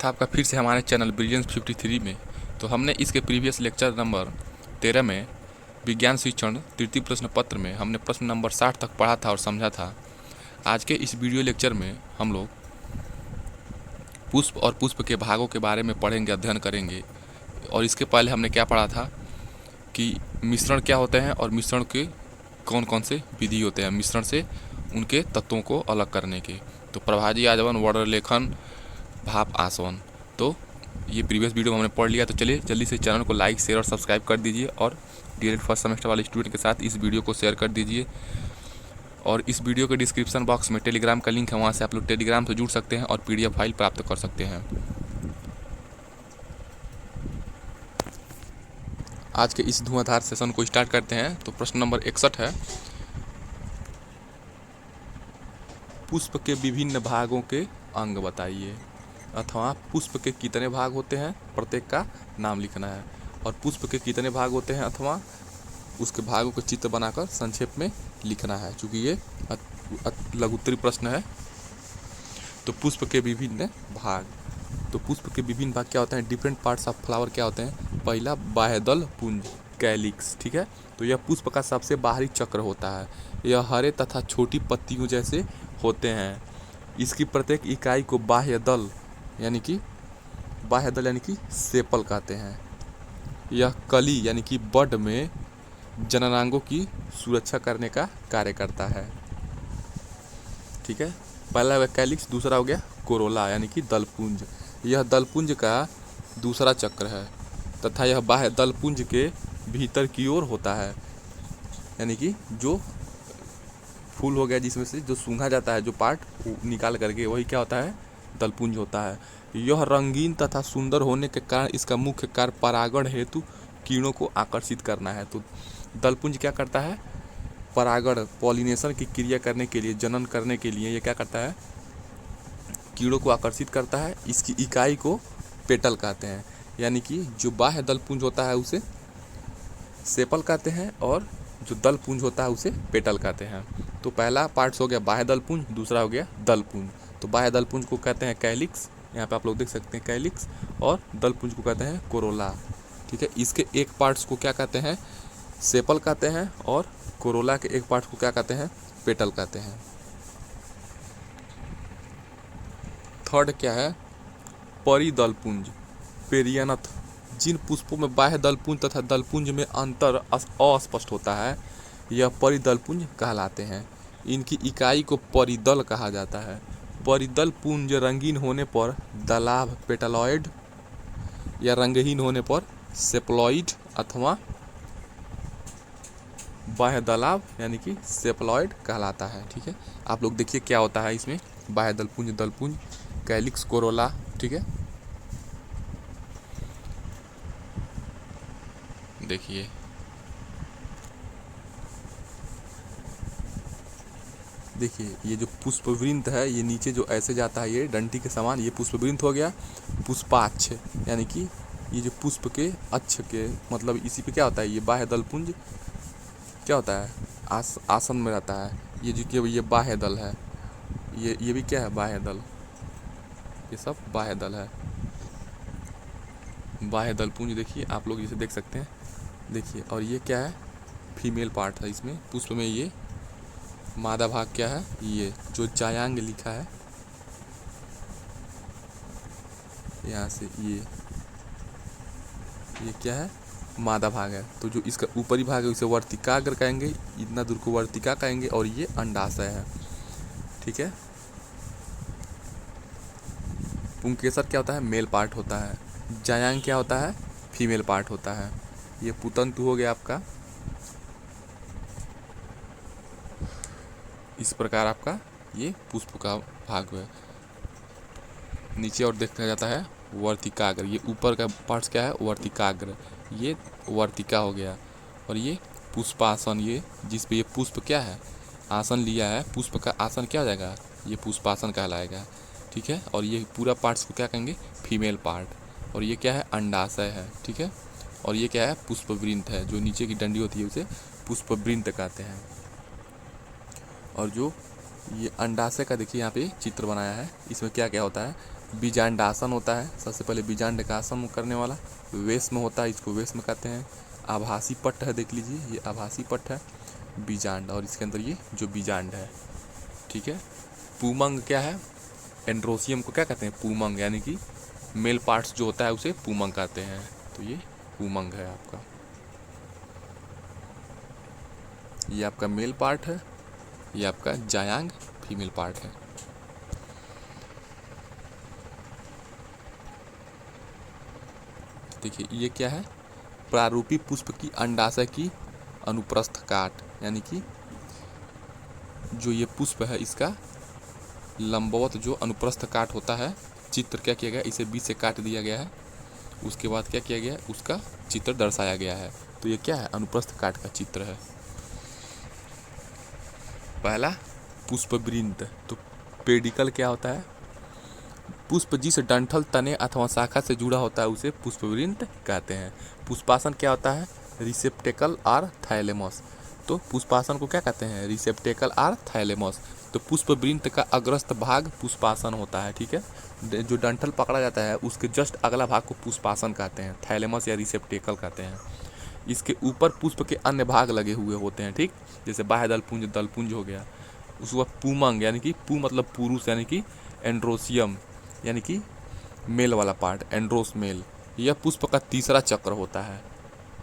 स्वागत है आपका फिर से हमारे चैनल ब्रिलियंस 53 में। तो हमने इसके प्रीवियस लेक्चर नंबर 13 में विज्ञान शिक्षण तृतीय प्रश्न पत्र में हमने प्रश्न नंबर 60 तक पढ़ा था और समझा था। आज के इस वीडियो लेक्चर में हम लोग पुष्प और पुष्प के भागों के बारे में पढ़ेंगे, अध्ययन करेंगे। और इसके पहले हमने क्या पढ़ा था कि मिश्रण क्या होते हैं और मिश्रण के कौन कौन से विधि होते हैं, मिश्रण से उनके तत्वों को अलग करने के। तो प्रभाजी आजवन, वर्ण लेखन, भाप आसवन, तो ये प्रीवियस वीडियो में हमने पढ़ लिया। तो चलिए जल्दी से चैनल को लाइक, शेयर और सब्सक्राइब कर दीजिए और डायरेक्ट फर्स्ट सेमेस्टर वाले स्टूडेंट के साथ इस वीडियो को शेयर कर दीजिए। और इस वीडियो के डिस्क्रिप्शन बॉक्स में टेलीग्राम का लिंक है, वहाँ से आप लोग टेलीग्राम से जुड़ सकते हैं और PDF फाइल प्राप्त कर सकते हैं। आज के इस धुआंधार सेशन को स्टार्ट करते हैं। तो प्रश्न नंबर 61 है, पुष्प के विभिन्न भागों के अंग बताइए, अथवा पुष्प के कितने भाग होते हैं, प्रत्येक का नाम लिखना है। और पुष्प के कितने भाग होते हैं अथवा उसके भागों को चित्र बनाकर संक्षेप में लिखना है, क्योंकि ये लघुत्तरीय प्रश्न है। तो पुष्प के विभिन्न भाग, तो पुष्प के विभिन्न भाग क्या होते हैं, डिफरेंट पार्ट्स ऑफ फ्लावर क्या होते हैं। पहला बाह्यदल पुंज, कैलिक्स, ठीक है। तो यह पुष्प का सबसे बाहरी चक्र होता है। यह हरे तथा छोटी पत्तियों जैसे होते हैं। इसकी प्रत्येक इकाई को बाह्यदल यानी कि सेपल कहते हैं। यह कली यानी कि बड में जननांगों की सुरक्षा करने का कार्य करता है, ठीक है। पहला हो गया कैलिक्स, दूसरा हो गया कोरोला यानी कि दलपुंज। यह दलपुंज का दूसरा चक्र है तथा यह बाह्य दलपुंज के भीतर की ओर होता है, यानी कि जो फूल हो गया जिसमें से जो सूंघा जाता है, जो पार्ट निकाल करके, वही क्या होता है, दलपुंज होता है। यह रंगीन तथा सुंदर होने के कारण इसका मुख्य कार्य परागण हेतु कीड़ों को आकर्षित करना है। तो दलपुंज क्या करता है, परागण, पॉलिनेशन की क्रिया करने के लिए, जनन करने के लिए ये क्या करता है, कीड़ों को आकर्षित करता है। इसकी इकाई को पेटल कहते हैं, यानी कि जो बाह्य दलपुंज होता है उसे सेपल कहते हैं और जो दलपुंज होता है उसे पेटल कहते हैं। तो पहला पार्ट्स हो गया बाह्य दलपुंज, दूसरा हो गया दलपुंज। तो बाह्य दलपुंज को कहते हैं कैलिक्स, यहाँ पे आप लोग देख सकते हैं कैलिक्स, और दलपुंज को कहते हैं कोरोला, ठीक है। इसके एक पार्ट्स को क्या कहते हैं, सेपल कहते हैं, और कोरोला के एक पार्ट को क्या कहते हैं, पेटल कहते हैं। थर्ड क्या है, परिदलपुंज, पेरियनथ। जिन पुष्पों में बाह्य दलपुंज तथा दलपुंज में अंतर अस्पष्ट होता है, यह परिदलपुंज कहलाते हैं। इनकी इकाई को परिदल कहा जाता है। परिदल पुंज रंगीन होने पर दलाभ पेटलॉइड या रंगहीन होने पर सेप्लॉइड अथवा बाह्य दलाभ यानी कि सेप्लॉइड कहलाता है, ठीक है। आप लोग देखिए क्या होता है इसमें, बाह्य दलपुंज, दलपुंज, कैलिक्स, कोरोला, ठीक है। देखिए ये जो पुष्पवृंत है, ये नीचे जो ऐसे जाता है, ये डंटी के समान, ये पुष्पवृंत हो गया। पुष्पाक्ष यानी कि ये जो पुष्प के अक्ष के, मतलब इसी पे क्या होता है, ये बाह्य दलपुंज क्या होता है, आसन में रहता है। ये जो ये बाह्य दल है, ये भी क्या है, बाह्य दल, ये सब बाह्य दल है। बाह्य दलपुंज देखिए आप लोग इसे देख सकते हैं, देखिए। और ये क्या है, फीमेल पार्ट है इसमें, पुष्प में। ये मादा भाग क्या है, ये जो जायांग लिखा है यहाँ से, ये क्या है, मादा भाग है। तो जो इसका ऊपरी भाग है उसे वर्तिकाग्र कहेंगे, इतना दूर को वर्तिका कहेंगे, और ये अंडाशय है, ठीक है। पुंकेसर क्या होता है, मेल पार्ट होता है। जायांग क्या होता है, फीमेल पार्ट होता है। ये पुतंतु हो गया आपका, इस प्रकार आपका ये पुष्प का भाग है। नीचे और देखा जाता है वर्तिकाग्र, ये ऊपर का पार्ट्स क्या है, वर्तिकाग्र, ये वर्तिका हो गया। और ये पुष्पासन, ये जिस पे ये पुष्प क्या है, आसन लिया है, पुष्प का आसन क्या हो जाएगा, ये पुष्पासन कहलाएगा, ठीक है। और ये पूरा पार्ट्स को क्या कहेंगे, फीमेल पार्ट। और ये क्या है, अंडाशय है, ठीक है। और ये क्या है, पुष्पवृंत है, जो नीचे की डंडी होती है उसे पुष्पवृंत कहते हैं। और जो ये अंडाशय का देखिए यहाँ पे चित्र बनाया है, इसमें क्या क्या होता है, बीजांडासन होता है, सबसे पहले बीजांड का आसन करने वाला। वेश में होता है, इसको वेश में कहते हैं। आभासी पट्ट है, देख लीजिए ये आभासी पट्ट है बीजांड, और इसके अंदर ये जो बीजांड है, ठीक है। पूमंग क्या है, एंड्रोसियम को क्या कहते हैं, पूमंग, यानी कि मेल पार्ट्स जो होता है उसे पूमंग कहते हैं। तो ये पूमंग है आपका, ये आपका मेल पार्ट है, ये आपका जायांग फीमेल पार्ट है। देखिए ये क्या है, प्रारूपी पुष्प की अंडाशय की अनुप्रस्थ काट, यानी कि जो ये पुष्प है इसका लंबवत जो अनुप्रस्थ काट होता है, चित्र क्या किया गया, इसे बीच से काट दिया गया है, उसके बाद क्या किया गया, उसका चित्र दर्शाया गया है। तो ये क्या है, अनुप्रस्थ काट का चित्र है। पहला पुष्पवृंत, तो पेडिकल क्या होता है, पुष्प जिस डंठल, तने अथवा शाखा से जुड़ा होता है उसे पुष्पवृंत कहते हैं। पुष्पासन क्या होता है, रिसेप्टेकल और थाइलेमस, तो पुष्पासन को क्या कहते हैं, रिसेप्टेकल और थाइलेमस। तो पुष्पवृंत का अग्रस्त भाग पुष्पासन होता है, ठीक है। जो डंठल पकड़ा जाता है उसके जस्ट अगला भाग को पुष्पासन कहते हैं, थाइलेमस या रिसेप्टेकल कहते हैं। इसके ऊपर पुष्प के अन्य भाग लगे हुए होते हैं, ठीक, जैसे बाह्य दलपुंज, दलपुंज हो गया। उसके बाद पूमंग, यानी कि पू मतलब पुरुष, यानी कि एंड्रोसियम, यानी कि मेल वाला पार्ट, एंड्रोस मेल। यह पुष्प का तीसरा चक्र होता है।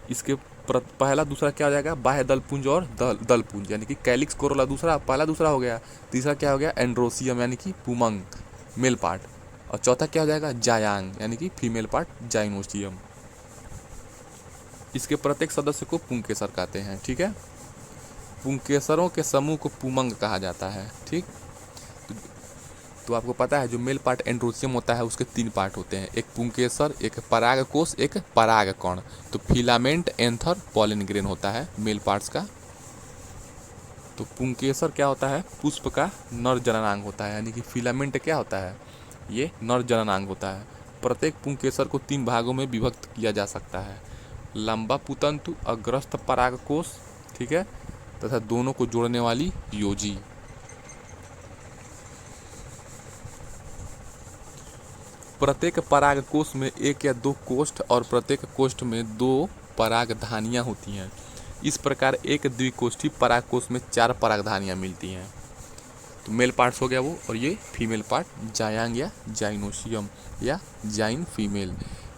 इसके पहला दूसरा क्या हो जाएगा, बाह्य दलपुंज और दलपुंज, यानी कि कैलिक्स कोरोला दूसरा, पहला दूसरा हो गया। तीसरा क्या हो गया, एंड्रोसियम, यानी कि पूमंग मेल पार्ट। और चौथा क्या हो जाएगा, जायांग, यानी कि फीमेल पार्ट, जाइनोसियम। इसके प्रत्येक सदस्य को पुंकेसर कहते हैं, ठीक है। पुंकेसरों के समूह को पूमंग कहा जाता है, ठीक। तो आपको पता है जो मेल पार्ट एंड्रोसियम होता है उसके 3 पार्ट होते हैं, एक पुंकेसर, एक परागकोश, एक परागकण। तो फिलामेंट, एंथर, पॉलन ग्रेन होता है मेल पार्ट्स का। तो पुंकेसर क्या होता है, पुष्प का नर जननांग होता है, यानी कि फिलामेंट क्या होता है, ये नर जननांग होता है। प्रत्येक पुंकेसर को 3 भागों में विभक्त किया जा सकता है, लंबा पुतंतु, अग्रस्थ परागकोश, ठीक है, तथा दोनों को जोड़ने वाली योजी। प्रत्येक परागकोश में 1 या 2 कोष्ठ और प्रत्येक कोष्ठ में 2 परागधानियाँ होती हैं। इस प्रकार एक द्विकोष्ठी परागकोश में 4 परागधानियाँ मिलती हैं। तो मेल पार्ट्स हो गया वो, और ये फीमेल पार्ट जायांग या जाइनोसियम या जाइन फीमेल।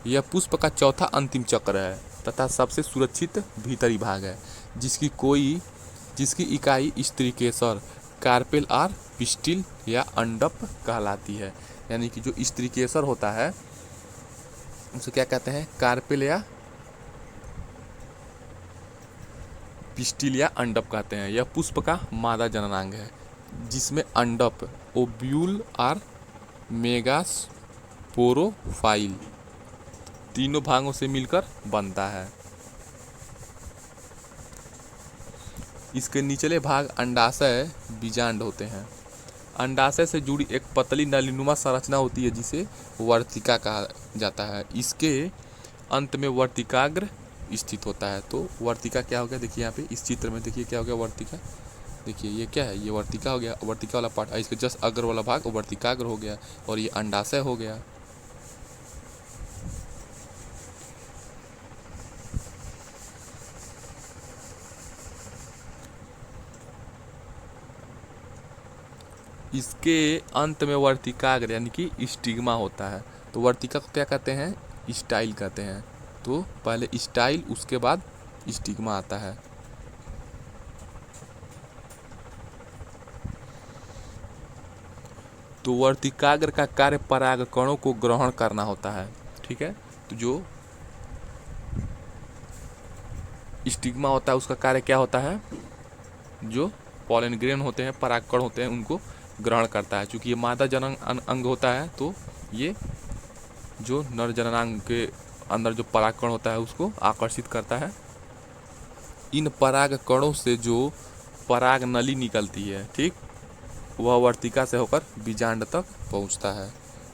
यह पुष्प का चौथा अंतिम चक्र है तथा सबसे सुरक्षित भीतरी भाग है, जिसकी इकाई स्त्रीकेसर, कार्पेल और पिस्टिल या अंडप कहलाती है। यानी कि जो स्त्रीकेसर होता है उसे क्या कहते हैं, कार्पेल या पिस्टिल या अंडप कहते हैं। यह पुष्प का मादा जननांग है जिसमें अंडप, ओव्यूल और मेगास्पोरोफाइल तीनों भागों से मिलकर बनता है। इसके निचले भाग अंडाशय बीजांड होते हैं। अंडाशय से जुड़ी एक पतली नलीनुमा संरचना होती है जिसे वर्तिका कहा जाता है। इसके अंत में वर्तिकाग्र स्थित होता है। तो वर्तिका क्या हो गया, देखिए यहाँ पे इस चित्र में देखिए क्या हो गया, वर्तिका, देखिए ये क्या है, ये वर्तिका हो गया, वर्तिका वाला पार्ट, इसके जस्ट अग्र वाला भाग वर्तिकाग्र हो गया, और ये अंडाशय हो गया। इसके अंत में वर्तिकाग्र यानी कि स्टिग्मा होता है। तो वर्तिका को क्या कहते हैं, स्टाइल कहते हैं। तो पहले स्टाइल, उसके बाद स्टिग्मा आता है। तो वर्तिकाग्र का कार्य परागकणों को ग्रहण करना होता है, ठीक है। तो जो स्टिग्मा होता है उसका कार्य क्या होता है, जो पॉलन ग्रेन होते हैं, परागकण होते हैं, उनको ग्रहण करता है। चूँकि ये मादा जनन अंग होता है तो ये जो नर जननांग के अंदर जो परागकण होता है उसको आकर्षित करता है। इन परागकणों से जो पराग नली निकलती है, ठीक, वह वर्तिका से होकर बीजांड तक पहुंचता है,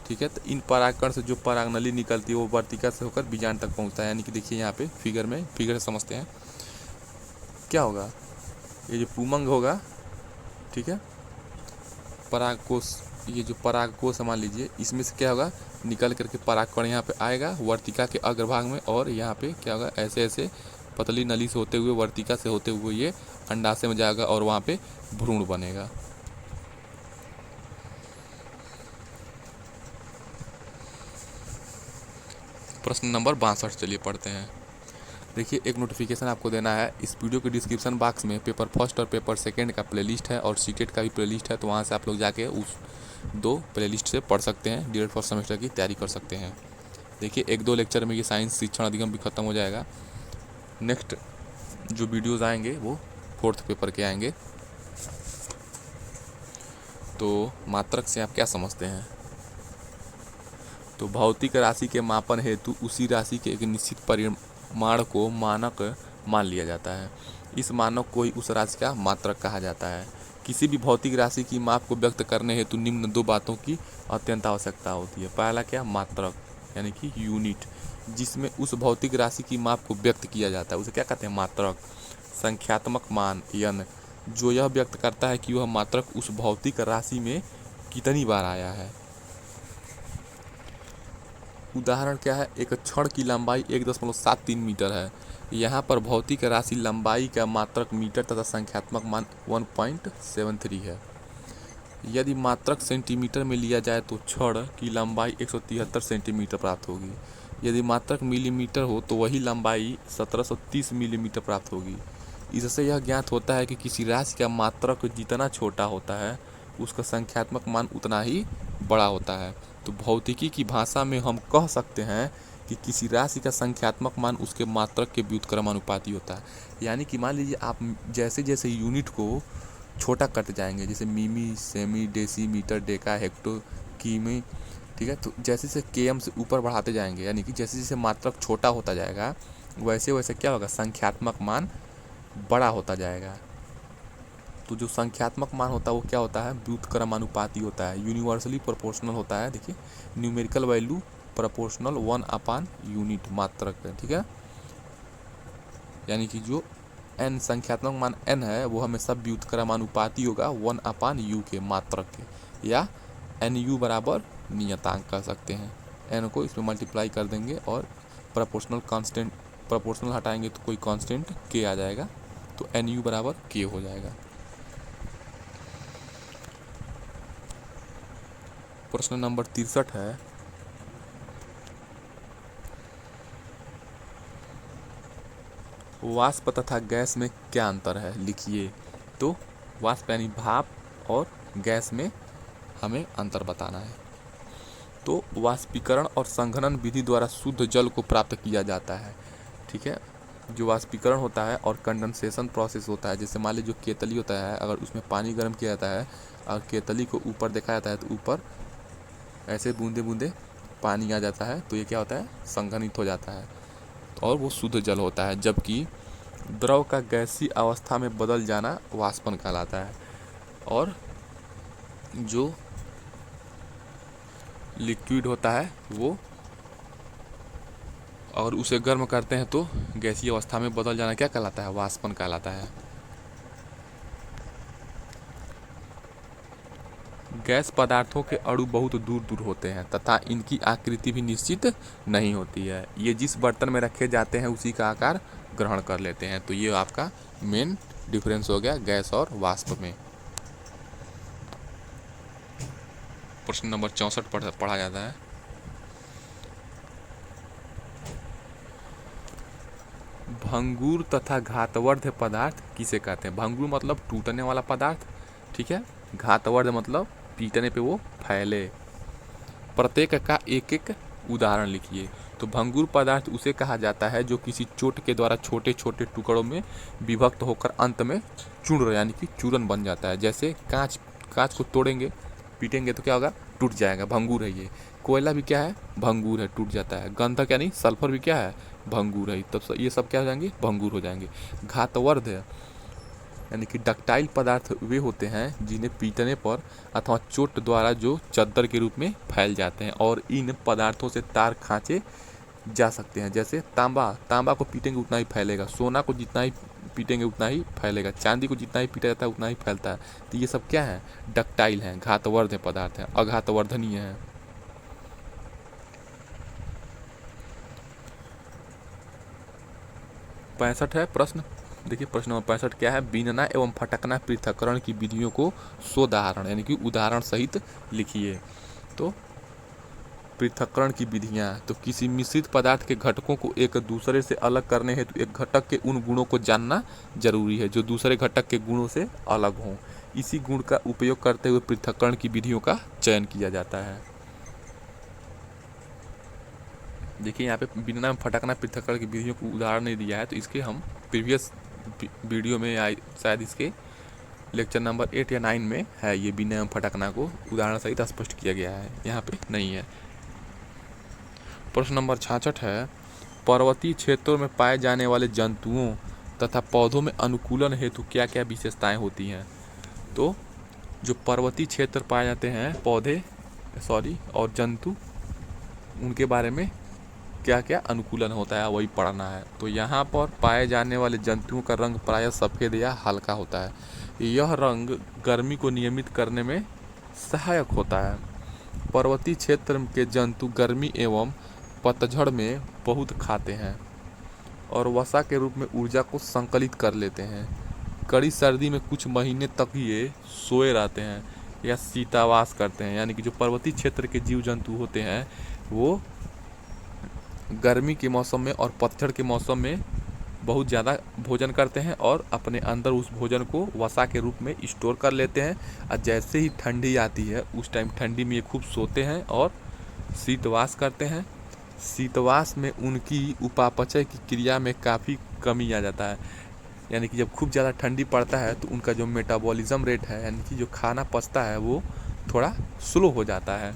ठीक है। तो इन परागकण से जो पराग नली निकलती है वो वर्तिका से होकर बीजांड तक पहुंचता है। यानी कि देखिए यहाँ पे फिगर से समझते हैं क्या होगा, ये जो पूमंग होगा, ठीक है, परागकोश ये जो पराग कोश मान लीजिए, इसमें से क्या होगा, निकल करके परागकण यहाँ पे आएगा वर्तिका के अग्रभाग में, और यहाँ पे क्या होगा, ऐसे ऐसे पतली नली से होते हुए, वर्तिका से होते हुए ये अंडाशय में जाएगा और वहाँ पे भ्रूण बनेगा। प्रश्न नंबर 62 चलिए पढ़ते हैं। देखिए, एक नोटिफिकेशन आपको देना है, इस वीडियो के डिस्क्रिप्शन बॉक्स में पेपर फर्स्ट और पेपर सेकंड का प्लेलिस्ट है और सीटेट का भी प्लेलिस्ट है, तो वहाँ से आप लोग जाके उस 2 प्लेलिस्ट से पढ़ सकते हैं, डीएड फर्स्ट सेमेस्टर की तैयारी कर सकते हैं। देखिए, 1-2 लेक्चर में ये साइंस शिक्षण अधिगम भी खत्म हो जाएगा। नेक्स्ट जो वीडियोज़ आएंगे वो 4th पेपर के आएंगे। तो मात्रक से आप क्या समझते हैं? तो भौतिक राशि के मापन हेतु उसी राशि के एक निश्चित परिमाण को मानक मान लिया जाता है। इस मानक को ही उस राशि का मात्रक कहा जाता है। किसी भी भौतिक राशि की माप को व्यक्त करने हेतु निम्न 2 बातों की अत्यंत आवश्यकता होती है। पहला क्या, मात्रक यानी कि यूनिट, जिसमें उस भौतिक राशि की माप को व्यक्त किया जाता है, उसे क्या कहते हैं, मात्रक। संख्यात्मक मान यन, जो यह व्यक्त करता है कि वह मात्रक उस भौतिक राशि में कितनी बार आया है। उदाहरण क्या है, एक क्षण की लंबाई 1.73 मीटर है। यहाँ पर भौतिक राशि लंबाई का मात्रक मीटर तथा संख्यात्मक मान 1.73 है। यदि मात्रक सेंटीमीटर में लिया जाए तो क्षण की लंबाई 173 सेंटीमीटर प्राप्त होगी। यदि मात्रक मिलीमीटर हो तो वही लंबाई 1730 मिलीमीटर प्राप्त होगी। इससे यह ज्ञात होता है कि किसी राशि का मात्रक जितना छोटा होता है उसका संख्यात्मक मान उतना ही बड़ा होता है। तो भौतिकी की भाषा में हम कह सकते हैं कि किसी राशि का संख्यात्मक मान उसके मात्रक के व्युत्क्रमानुपाती होता है। यानी कि मान लीजिए आप जैसे जैसे यूनिट को छोटा करते जाएंगे, जैसे मिमी, सेमी, डेसीमीटर, डेका, हेक्टो, किमी, ठीक है, तो जैसे जैसे केएम से ऊपर बढ़ाते जाएंगे, यानी कि जैसे जैसे मात्रक छोटा होता जाएगा वैसे वैसे क्या होगा, संख्यात्मक मान बड़ा होता जाएगा। तो जो संख्यात्मक मान होता है वो क्या होता है, व्युत्क्रमानुपाती होता है, यूनिवर्सली प्रोपोर्शनल होता है। देखिए, न्यूमेरिकल वैल्यू प्रोपोर्शनल 1 यूनिट मात्रक है, ठीक है। यानी कि जो n संख्यात्मक मान n है वो हमेशा व्युत्क्रमानुपाती होगा 1/u के मात्रक के, या nu बराबर नियतांक कह सकते हैं। n को इसमें मल्टीप्लाई कर देंगे और प्रोपोर्शनल कांस्टेंट, प्रोपोर्शनल हटाएंगे तो कोई कांस्टेंट k आ जाएगा, तो nu बराबर k हो जाएगा। प्रश्न नंबर 63 है, वाष्प तथा गैस में क्या अंतर है, लिखिए। तो वाष्प यानी भाप और गैस में हमें अंतर बताना है। तो वाष्पीकरण और संघनन विधि द्वारा शुद्ध जल को प्राप्त किया जाता है, ठीक है। जो वाष्पीकरण होता है और कंडेंसेशन प्रोसेस होता है, जैसे मान लीजिए जो केतली होता है, अगर उसमें पानी गर्म किया जाता है और केतली को ऊपर देखा जाता है तो ऊपर ऐसे बूंदे बूंदे पानी आ जाता है, तो ये क्या होता है, संघनित हो जाता है और वो शुद्ध जल होता है। जबकि द्रव का गैसीय अवस्था में बदल जाना वाष्पन कहलाता है, और जो लिक्विड होता है वो और उसे गर्म करते हैं तो गैसीय अवस्था में बदल जाना क्या कहलाता है, वाष्पन कहलाता है। गैस पदार्थों के अणु बहुत दूर दूर होते हैं तथा इनकी आकृति भी निश्चित नहीं होती है। ये जिस बर्तन में रखे जाते हैं उसी का आकार ग्रहण कर लेते हैं। तो ये आपका मेन डिफरेंस हो गया गैस और वाष्प में। प्रश्न नंबर 64 पढ़ा जाता है, भंगुर तथा घातवर्ध पदार्थ किसे कहते हैं। भंगुर मतलब टूटने वाला पदार्थ, ठीक है। घातवर्ध मतलब पीटने पे वो फैले। प्रत्येक का एक एक उदाहरण लिखिए। तो भंगुर पदार्थ उसे कहा जाता है जो किसी चोट के द्वारा छोटे छोटे टुकड़ों में विभक्त होकर अंत में चूर्ण यानी कि चूरन बन जाता है। जैसे कांच को तोड़ेंगे, पीटेंगे तो क्या होगा, टूट जाएगा, भंगुर है ये। कोयला भी क्या है, भंगुर है, टूट जाता है। गंधक यानी सल्फर भी क्या है, भंगुर है। तब ये सब क्या हो जाएंगे, भंगुर हो जाएंगे। घातवर्ध यानी कि डक्टाइल पदार्थ वे होते हैं जिन्हें पीटने पर अथवा चोट द्वारा जो चद्दर के रूप में फैल जाते हैं और इन पदार्थों से तार खींचे जा सकते हैं। जैसे तांबा को पीटेंगे उतना ही फैलेगा, सोना को जितना ही पीटेंगे उतना ही फैलेगा, चांदी को जितना ही पीटा जाता है उतना ही फैलता है। तो ये सब क्या है, डक्टाइल हैं, घातवर्ध पदार्थ हैं, अघातवर्धनीय हैं। 65 है प्रश्न, देखिए प्रश्न नंबर 65 क्या है, बीनना एवं फटकना पृथक्करण की विधियों को सोदाहरण यानी कि उदाहरण सहित लिखिए। तो पृथक्करण की विधियाँ, तो किसी मिश्रित पदार्थ के घटकों को एक दूसरे से अलग करने हेतु तो एक घटक के उन गुणों को जानना जरूरी है जो दूसरे घटक के गुणों से अलग हों। इसी गुण का उपयोग करते हुए पृथक्करण की विधियों का चयन किया जाता है। देखिए यहाँ पे बीनना फटकना पृथक्करण की विधियों को उदाहरण नहीं दिया है, तो इसके हम प्रीवियस वीडियो में या शायद इसके लेक्चर नंबर 8 या 9 में है, ये बीनना फटकना को उदाहरण सहित स्पष्ट किया गया है, यहाँ पे नहीं है। प्रश्न नंबर 66 है, पर्वतीय क्षेत्रों में पाए जाने वाले जंतुओं तथा पौधों में अनुकूलन हेतु क्या क्या विशेषताएं होती हैं। तो जो पर्वतीय क्षेत्र पाए जाते हैं पौधे और जंतु, उनके बारे में क्या क्या अनुकूलन होता है वही पढ़ना है। तो यहाँ पर पाए जाने वाले जंतुओं का रंग प्रायः सफ़ेद या हल्का होता है। यह रंग गर्मी को नियमित करने में सहायक होता है। पर्वतीय क्षेत्र के जंतु गर्मी एवं पतझड़ में बहुत खाते हैं और वसा के रूप में ऊर्जा को संकलित कर लेते हैं। कड़ी सर्दी में कुछ महीने तक ये सोए रहते हैं या शीतावास करते हैं, यानी कि जो पर्वतीय क्षेत्र के जीव जंतु होते हैं वो गर्मी के मौसम में और पतझड़ के मौसम में बहुत ज़्यादा भोजन करते हैं और अपने अंदर उस भोजन को वसा के रूप में स्टोर कर लेते हैं। और जैसे ही ठंडी आती है उस टाइम ठंडी में ये खूब सोते हैं और शीतवास करते हैं। शीतवास में उनकी उपापचय की क्रिया में काफ़ी कमी आ जाता है, यानी कि जब खूब ज़्यादा ठंडी पड़ता है तो उनका जो मेटाबॉलिज्म रेट है, यानी कि जो खाना पचता है वो थोड़ा स्लो हो जाता है।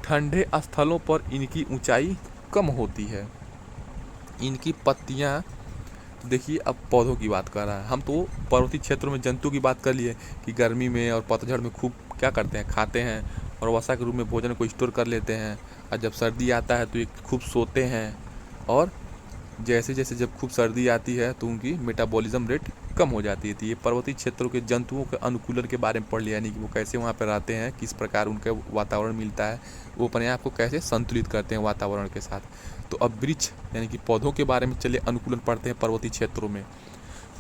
ठंडे स्थलों पर इनकी ऊंचाई कम होती है। इनकी पत्तियां, देखिए अब पौधों की बात कर रहा है, हम तो पर्वतीय क्षेत्रों में जंतु की बात कर लिए कि गर्मी में और पतझड़ में खूब क्या करते हैं, खाते हैं और वसा के रूप में भोजन को स्टोर कर लेते हैं। और जब सर्दी आता है तो ये खूब सोते हैं और जैसे जैसे जब खूब सर्दी आती है तो उनकी मेटाबॉलिज्म रेट कम हो जाती है। तो ये पर्वतीय क्षेत्रों के जंतुओं के अनुकूलन के बारे में पढ़ लिया, यानी कि वो कैसे वहाँ पर रहते हैं, किस प्रकार उनका वातावरण मिलता है, वो अपने आप को कैसे संतुलित करते हैं वातावरण के साथ। तो अब वृक्ष यानी कि पौधों के बारे में चलिए अनुकूलन पढ़ते हैं पर्वतीय क्षेत्रों में।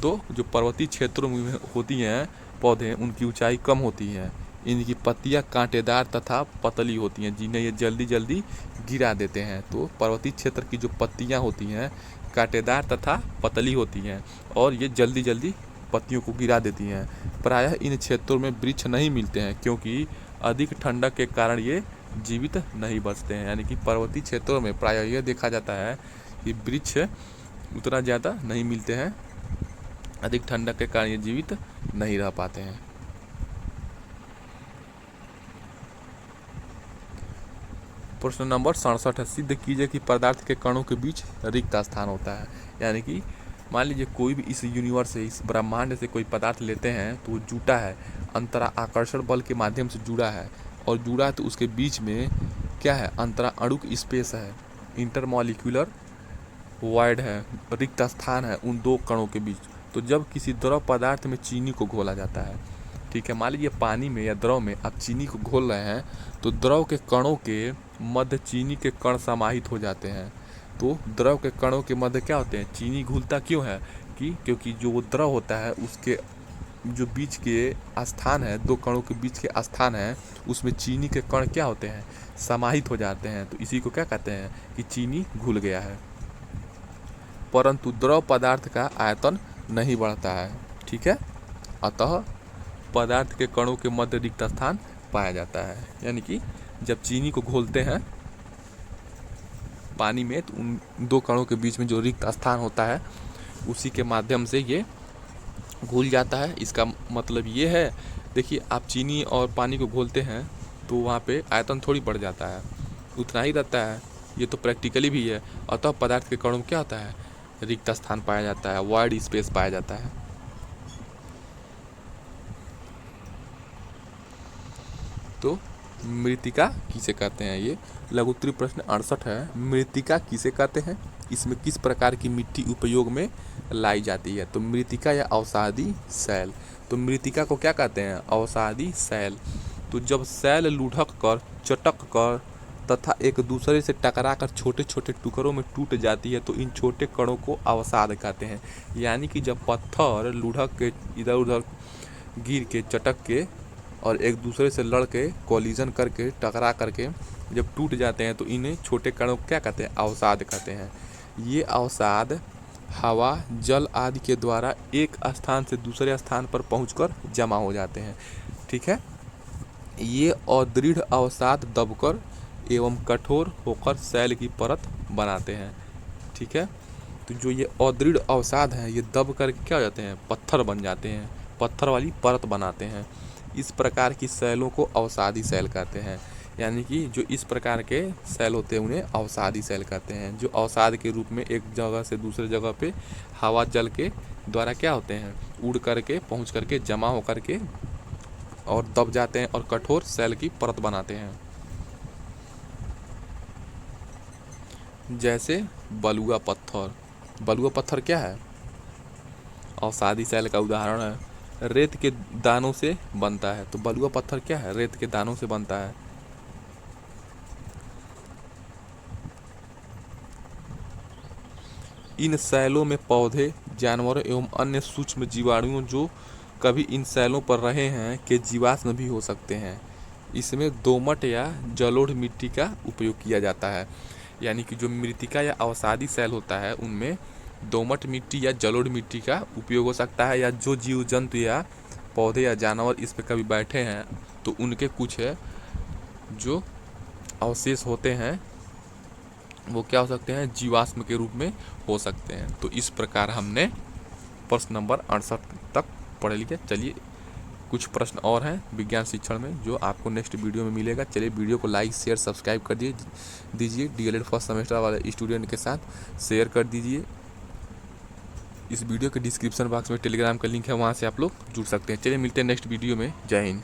तो जो पर्वतीय क्षेत्रों में होती हैं पौधे, उनकी ऊंचाई कम होती है। इनकी पत्तियां कांटेदार तथा पतली होती हैं जिन्हें ये जल्दी जल्दी गिरा देते हैं। तो पर्वतीय क्षेत्र की जो पत्तियां होती हैं कांटेदार तथा पतली होती हैं और ये जल्दी जल्दी पत्तियों को गिरा देती हैं। प्रायः इन क्षेत्रों में वृक्ष नहीं मिलते हैं क्योंकि अधिक ठंडक के कारण ये जीवित नहीं बचते हैं। यानी कि पर्वतीय क्षेत्रों में प्रायः यह देखा जाता है कि वृक्ष उतना ज़्यादा नहीं मिलते हैं, अधिक ठंडक के कारण ये जीवित नहीं रह पाते हैं। प्रश्न नंबर 67 है, सिद्ध कीजिए कि पदार्थ के कणों के बीच रिक्त स्थान होता है। यानी कि मान लीजिए कोई भी इस यूनिवर्स से, इस ब्रह्मांड से कोई पदार्थ लेते हैं तो वो जुटा है, अंतरा आकर्षण बल के माध्यम से जुड़ा है और जुड़ा है तो उसके बीच में क्या है, अंतरा अणुक स्पेस है, इंटरमॉलिक्यूलर वॉइड है, रिक्त स्थान है उन दो कणों के बीच। तो जब किसी द्रव पदार्थ में चीनी को घोला जाता है, ठीक है, मान लीजिए पानी में या द्रव में आप चीनी को घोल रहे हैं तो द्रव के कणों के मध्य चीनी के कण समाहित हो जाते हैं। तो द्रव के कणों के मध्य क्या होते हैं, चीनी घुलता क्यों है क्योंकि जो वो द्रव होता है उसके जो बीच के स्थान है, दो कणों के बीच के स्थान है, उसमें चीनी के कण क्या होते हैं, समाहित हो जाते हैं। तो इसी को क्या कहते हैं कि चीनी घुल गया है। परंतु द्रव पदार्थ का आयतन नहीं बढ़ता है, ठीक है, अतः पदार्थ के कणों के मध्य रिक्त स्थान पाया जाता है। यानी कि जब चीनी को घोलते हैं पानी में तो उन दो कणों के बीच में जो रिक्त स्थान होता है उसी के माध्यम से ये घुल जाता है। इसका मतलब ये है, देखिए आप चीनी और पानी को घोलते हैं तो वहाँ पे आयतन थोड़ी बढ़ जाता है, उतना ही रहता है, ये तो प्रैक्टिकली भी है। अतः पदार्थ के कणों में क्या होता है, रिक्त स्थान पाया जाता है, वॉइड स्पेस पाया जाता है। तो मृत्तिका किसे कहते हैं, ये लघुत्तरीय प्रश्न 68 है, मृत्तिका किसे कहते हैं, इसमें किस प्रकार की मिट्टी उपयोग में लाई जाती है। तो मृतिका या अवसादी शैल, तो मृतिका को क्या कहते हैं? अवसादी शैल। तो जब शैल लुढ़क कर, चटक कर तथा एक दूसरे से टकराकर छोटे छोटे टुकड़ों में टूट जाती है तो इन छोटे कणों को अवसाद कहते हैं। यानी कि जब पत्थर लुढ़क के इधर उधर गिर के, चटक के और एक दूसरे से लड़ के, कोलिजन करके, टकरा करके जब टूट जाते हैं तो इन्हें छोटे कणों को क्या कहते हैं? अवसाद कहते हैं। ये अवसाद हवा, जल आदि के द्वारा एक स्थान से दूसरे स्थान पर पहुंचकर जमा हो जाते हैं। ठीक है। ये अदृढ़ अवसाद दबकर एवं कठोर होकर शैल की परत बनाते हैं। ठीक है। तो जो ये अदृढ़ अवसाद हैं ये दब करके क्या हो जाते हैं? पत्थर बन जाते हैं, पत्थर वाली परत बनाते हैं। इस प्रकार की शैलों को अवसादी शैल कहते हैं। यानी कि जो इस प्रकार के शैल होते हैं उन्हें अवसादी शैल कहते हैं, जो अवसाद के रूप में एक जगह से दूसरे जगह पे हवा जल के द्वारा क्या होते हैं? उड़ करके, पहुंच करके, जमा हो करके और दब जाते हैं और कठोर शैल की परत बनाते हैं। जैसे बलुआ पत्थर। बलुआ पत्थर क्या है? अवसादी शैल का उदाहरण है। रेत के दानों से बनता है। तो बलुआ पत्थर क्या है? रेत के दानों से बनता है। इन शैलों में पौधे, जानवरों एवं अन्य सूक्ष्म जीवाणुओं जो कभी इन शैलों पर रहे हैं के जीवाश्म भी हो सकते हैं। इसमें दोमट या जलोढ़ मिट्टी का उपयोग किया जाता है। यानी कि जो मृतिका या अवसादी शैल होता है उनमें दोमट मिट्टी या जलोढ़ मिट्टी का उपयोग हो सकता है, या जो जीव जंतु या पौधे या जानवर इस पे कभी बैठे हैं तो उनके कुछ जो अवशेष होते हैं वो क्या हो सकते हैं? जीवाश्म के रूप में हो सकते हैं। तो इस प्रकार हमने प्रश्न नंबर 68 तक पढ़ लिया। चलिए कुछ प्रश्न और हैं विज्ञान शिक्षण में जो आपको नेक्स्ट वीडियो में मिलेगा। चलिए वीडियो को लाइक, शेयर, सब्सक्राइब कर दीजिए। डीएलएड फर्स्ट सेमेस्टर वाले स्टूडेंट के साथ शेयर कर दीजिए। इस वीडियो के डिस्क्रिप्शन बॉक्स में टेलीग्राम का लिंक है, वहाँ से आप लोग जुड़ सकते हैं। चलिए मिलते हैं नेक्स्ट वीडियो में। जय हिंद।